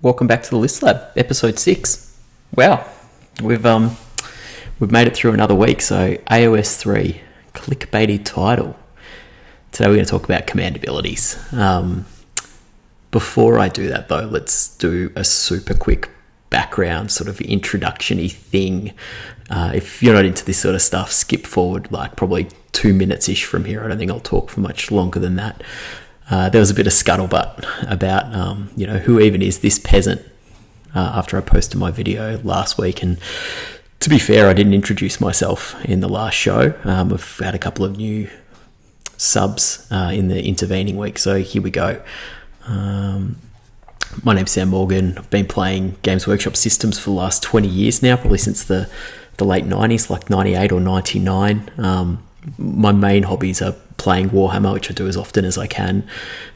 Welcome back to the List Lab, episode 6. Wow, we've made it through another week. So AOS3 clickbaity title. Today we're going to talk about command abilities. Before I do that though, let's do a super quick background sort of introduction-y thing. If you're not into this sort of stuff, skip forward like probably 2 minutes-ish from here. I don't think I'll talk for much longer than that. There was a bit of scuttlebutt about, who even is this peasant after I posted my video last week. And to be fair, I didn't introduce myself in the last show. I've had a couple of new subs in the intervening week, so here we go. My name's Sam Morgan. I've been playing Games Workshop systems for the last 20 years now, probably since the late 90s, like 98 or 99. My main hobbies are playing Warhammer, which I do as often as I can. And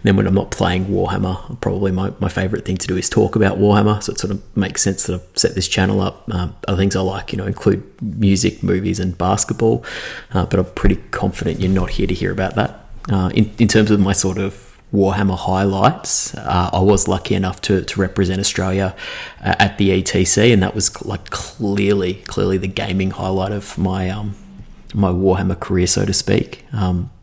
then when I'm not playing Warhammer, probably my favourite thing to do is talk about Warhammer. So it sort of makes sense that I've set this channel up. Other things I like, include music, movies and basketball. But I'm pretty confident you're not here to hear about that. In terms of my sort of Warhammer highlights, I was lucky enough to represent Australia at the ETC, and that was like clearly the gaming highlight of my Warhammer career, so to speak.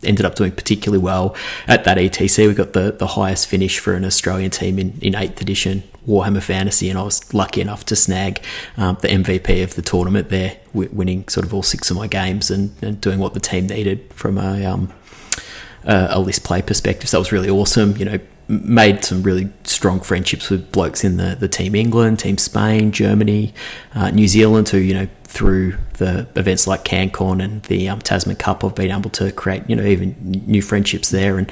Ended up doing particularly well at that ETC. We got the highest finish for an Australian team in 8th edition Warhammer Fantasy, and I was lucky enough to snag the MVP of the tournament there, winning sort of all 6 of my games and doing what the team needed from a list play perspective. So that was really awesome. Made some really strong friendships with blokes in the Team England, Team Spain, Germany, New Zealand, who, through the events like CanCon and the Tasman Cup, I've been able to create, even new friendships there, and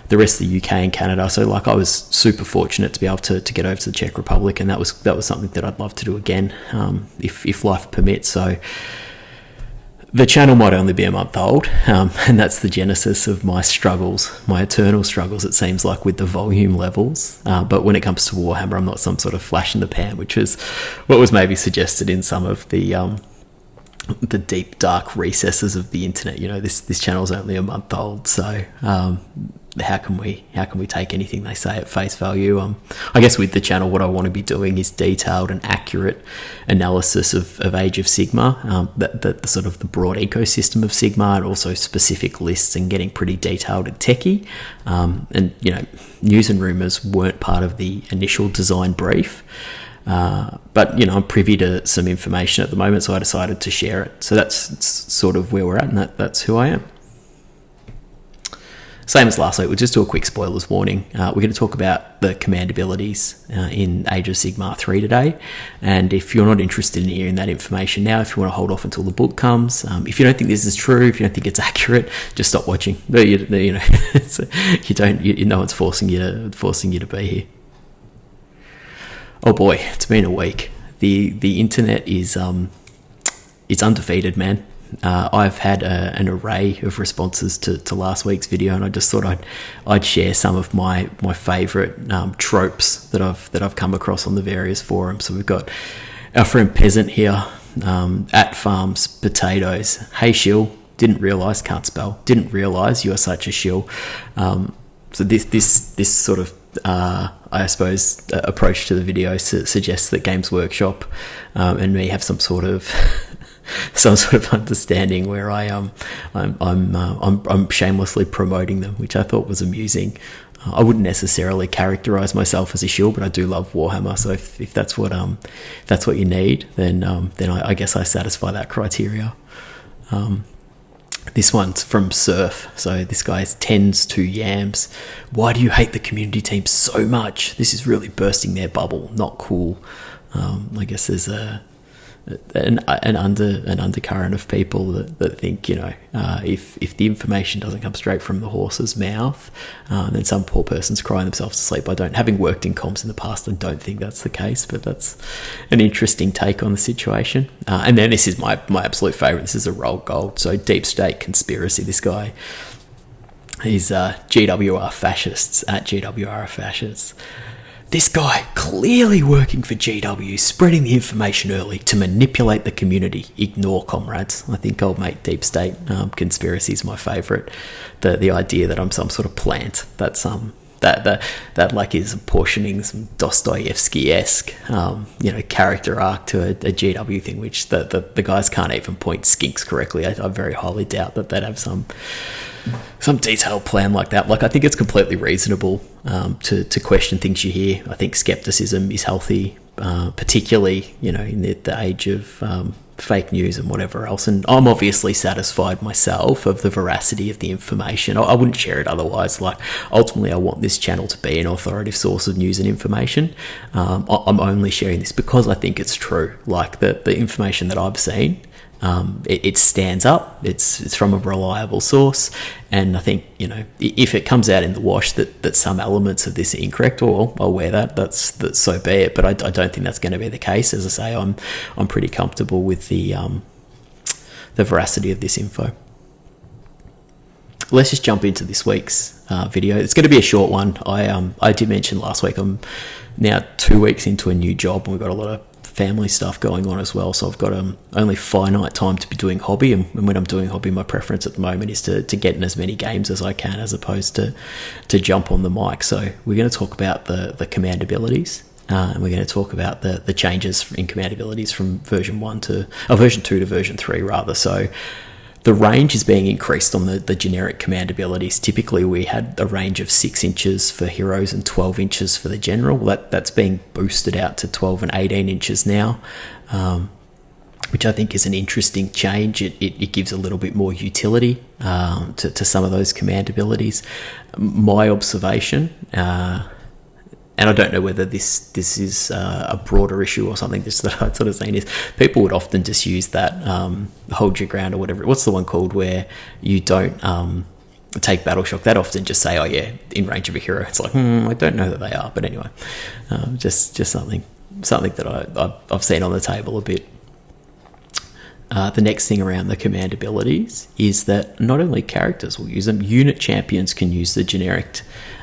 the rest of the UK and Canada. So I was super fortunate to be able to get over to the Czech Republic, and that was something that I'd love to do again, if life permits. So the channel might only be a month old, and that's the genesis of my struggles, my eternal struggles, it seems like, with the volume levels. But when it comes to Warhammer, I'm not some sort of flash in the pan, which is what was maybe suggested in some of the deep, dark recesses of the internet. This channel's only a month old, so how can we take anything they say at face value? I guess with the channel, what I want to be doing is detailed and accurate analysis of Age of Sigmar, the sort of the broad ecosystem of Sigmar, and also specific lists, and getting pretty detailed and techie. And news and rumours weren't part of the initial design brief. But I'm privy to some information at the moment, so I decided to share it. So that's sort of where we're at, and that's who I am. Same as last week, we'll just do a quick spoilers warning. We're going to talk about the command abilities in Age of Sigmar 3 today. And if you're not interested in hearing that information now, if you want to hold off until the book comes, if you don't think this is true, if you don't think it's accurate, just stop watching. No one's forcing you to be here. Oh boy, it's been a week. The internet is it's undefeated, man. I've had an array of responses to last week's video, and I just thought I'd share some of my favourite tropes that I've come across on the various forums. So we've got our friend Peasant here, at Farms Potatoes. Hey shill, didn't realise, can't spell, didn't realise you are such a shill. So this sort of I suppose approach to the video suggests that Games Workshop and me have some sort of understanding where I'm shamelessly promoting them, which I thought was amusing. I wouldn't necessarily characterize myself as a shill, but I do love Warhammer. So if that's what you need, then I guess I satisfy that criteria. This one's from Surf. So this guy's tends to yams. Why do you hate the community team so much? This is really bursting their bubble. Not cool. I guess there's an undercurrent of people that think, if the information doesn't come straight from the horse's mouth, then some poor person's crying themselves to sleep. Having worked in comms in the past, I don't think that's the case, but that's an interesting take on the situation. And then this is my absolute favourite. This is a roll gold. So Deep State Conspiracy. This guy, he's GWR Fascists, at GWR Fascists. This guy clearly working for GW, spreading the information early to manipulate the community. Ignore, comrades. I think old mate Deep State Conspiracy is my favourite. The idea that I'm some sort of plant that's that like is apportioning some Dostoevsky-esque character arc to a GW thing, which the guys can't even point skinks correctly. I very highly doubt that they'd have some detailed plan like that. Like, I think it's completely reasonable to question things you hear. I think skepticism is healthy, particularly in the age of fake news and whatever else. And I'm obviously satisfied myself of the veracity of the information. I wouldn't share it otherwise. Like, ultimately, I want this channel to be an authoritative source of news and information. I'm only sharing this because I think it's true. Like, the information that I've seen, it stands up. It's from a reliable source, and I think if it comes out in the wash that some elements of this are incorrect, or I'll wear that. That's so be it. But I don't think that's going to be the case. As I say, I'm pretty comfortable with the veracity of this info. Let's just jump into this week's video. It's going to be a short one. I did mention last week I'm now 2 weeks into a new job, and we've got a lot of family stuff going on as well, so I've got only finite time to be doing hobby, and when I'm doing hobby, my preference at the moment is to get in as many games as I can, as opposed to jump on the mic. So we're going to talk about the command abilities, and we're going to talk about the changes in command abilities from version 2 to version 3 rather. So the range is being increased on the generic command abilities. Typically, we had a range of 6 inches for heroes and 12 inches for the general. That's being boosted out to 12 and 18 inches now, which I think is an interesting change. It gives a little bit more utility to some of those command abilities. My observation, and I don't know whether this is a broader issue or something, just that I've sort of seen, is people would often just use that hold your ground or whatever. What's the one called where you don't take battle shock? That often just say, oh yeah, in range of a hero. It's like, I don't know that they are, but anyway, just something that I've seen on the table a bit. The next thing around the command abilities is that not only characters will use them, unit champions can use the generic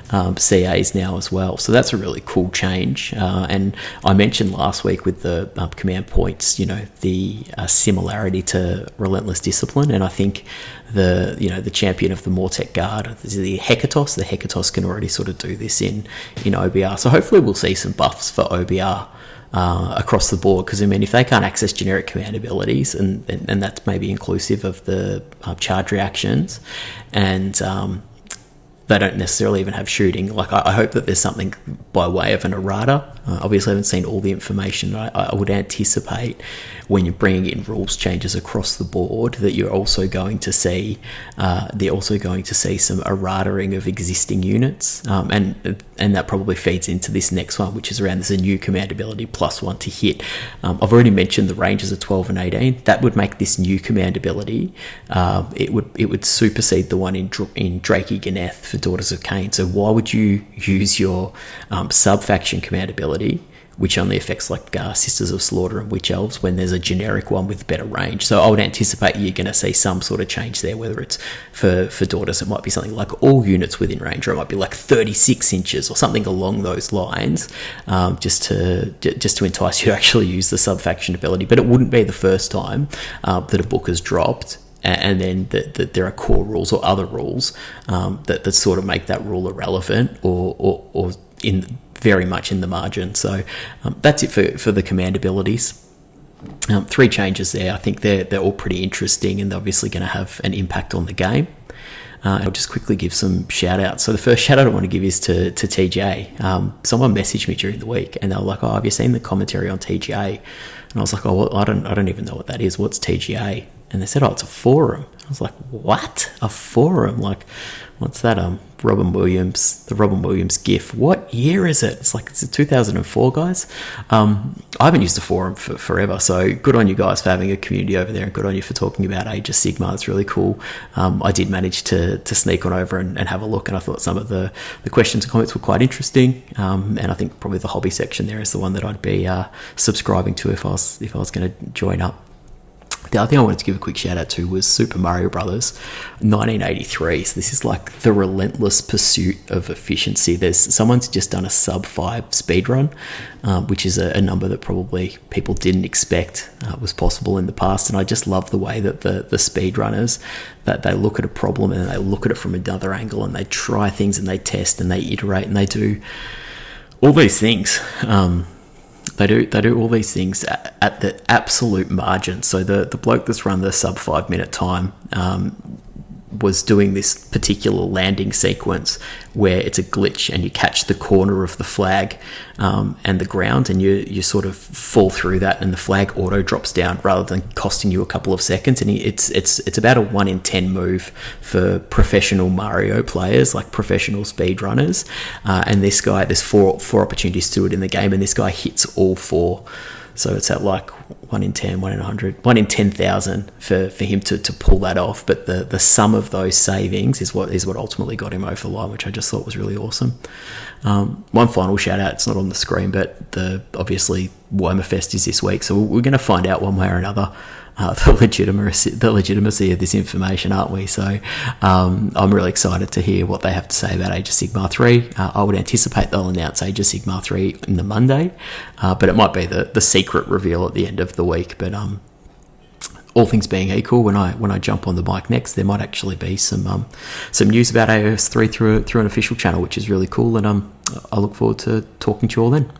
CAs now as well. So that's a really cool change. And I mentioned last week with the command points, the similarity to Relentless Discipline. And I think the champion of the Mortek Guard, the Hecatos can already sort of do this in OBR. So hopefully we'll see some buffs for OBR across the board, because if they can't access generic command abilities, and that's maybe inclusive of the charge reactions, and they don't necessarily even have shooting. Like, I hope that there's something by way of an errata. Obviously, I haven't seen all the information. I would anticipate when you're bringing in rules changes across the board that you're also going to see some errataing of existing units, and that probably feeds into this next one, which is around there's a new command ability +1 to hit. I've already mentioned the ranges of 12 and 18. That would make this new command ability. It would supersede the one in Drakey Ganeth for Daughters of Cain. So why would you use your sub-faction command ability, which only affects like Sisters of Slaughter and Witch Elves, when there's a generic one with better range? So I would anticipate you're going to see some sort of change there, whether it's for Daughters, it might be something like all units within range, or it might be like 36 inches or something along those lines, just to entice you to actually use the sub-faction ability. But it wouldn't be the first time that a book has dropped, and then that there are core rules or other rules that sort of make that rule irrelevant or in very much in the margin. So that's it for the command abilities. 3 changes there. I think they're all pretty interesting, and they're obviously going to have an impact on the game. I'll just quickly give some shout outs. So the first shout out I want to give is to TGA. Someone messaged me during the week, and they were like, oh, have you seen the commentary on TGA? And I was like, oh, well, I don't even know what that is. What's TGA? And they said, oh, it's a forum. I was like, what? A forum? Like, what's that? The Robin Williams GIF. What year is it? It's 2004, guys. I haven't used a forum for forever, so good on you guys for having a community over there, and good on you for talking about Age of Sigmar. It's really cool. I did manage to sneak on over and have a look, and I thought some of the questions and comments were quite interesting. And I think probably the hobby section there is the one that I'd be subscribing to if I was going to join up. The other thing I wanted to give a quick shout out to was Super Mario Brothers 1983. So this is like the relentless pursuit of efficiency. There's someone's just done a sub 5 speed run, which is a number that probably people didn't expect was possible in the past. And I just love the way that the speed runners, that they look at a problem and they look at it from another angle, and they try things and they test and they iterate and they do all these things. They do all these things at the absolute margin. So the bloke that's run the sub 5 minute time was doing this particular landing sequence where it's a glitch and you catch the corner of the flag and the ground, and you sort of fall through that, and the flag auto drops down rather than costing you a couple of seconds. And it's about a 1 in 10 move for professional Mario players, like professional speedrunners. And this guy, there's four opportunities to do it in the game, and this guy hits all 4. So it's at like 1 in 10, 1 in 100, 1 in 10,000 for him to pull that off. But the sum of those savings is what ultimately got him over the line, which I just thought was really awesome. One final shout out, it's not on the screen, but obviously Wormafest is this week, so we're going to find out one way or another the legitimacy of this information, aren't we? So I'm really excited to hear what they have to say about Age of Sigmar 3. I would anticipate they'll announce Age of Sigmar 3 in the Monday, but it might be the secret reveal at the end of the week. But all things being equal, when I jump on the mic next, there might actually be some news about AOS3 through an official channel, which is really cool, and I look forward to talking to you all then.